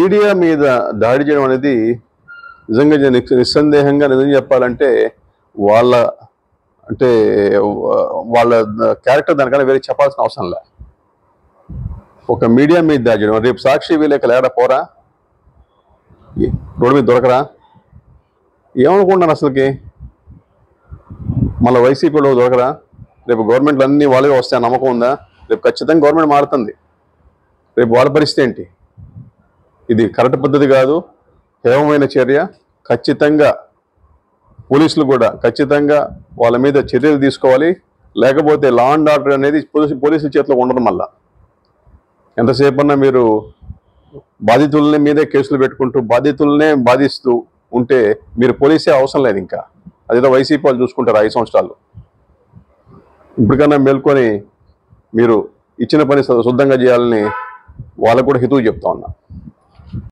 Media మీద దాడి చేయడం అనేది నిజంగా నిస్సందేహంగా నిజం చెప్పాలంటే వాళ్ళ అంటే వాళ్ళ క్యారెక్టర్ దానికన్నా వేరే చెప్పాల్సిన అవసరం లే. ఒక మీడియా మీద దాడి చేయడం, రేపు సాక్షి విలేకరులు ఏడ పోరా, రోడ్డు మీద దొరకరా, ఏమనుకుంటున్నాను అసలుకి? మళ్ళీ వైసీపీలో దొరకరా? రేపు గవర్నమెంట్లు అన్నీ వాళ్ళే వస్తాయని నమ్మకం ఉందా? రేపు ఖచ్చితంగా గవర్నమెంట్ మారుతుంది. రేపు వాళ్ళ పరిస్థితి ఏంటి? ఇది కరెక్ట్ పద్ధతి కాదు, హేమమైన చర్య. ఖచ్చితంగా పోలీసులు కూడా ఖచ్చితంగా వాళ్ళ మీద చర్యలు తీసుకోవాలి. లేకపోతే లా అండ్ ఆర్డర్ అనేది పోలీసుల చేతిలో ఉండదు. మళ్ళా ఎంతసేపు అన్నా మీరు బాధితులనే మీదే కేసులు పెట్టుకుంటూ బాధితులనే బాధిస్తూ ఉంటే మీరు పోలీసే అవసరం లేదు. ఇంకా అదేదో వైసీపీ వాళ్ళు చూసుకుంటారు 5 సంవత్సరాలు. ఇప్పటికన్నా మేల్కొని మీరు ఇచ్చిన పని శుద్ధంగా చేయాలని వాళ్ళకు కూడా హితవు చెప్తా ఉన్నా.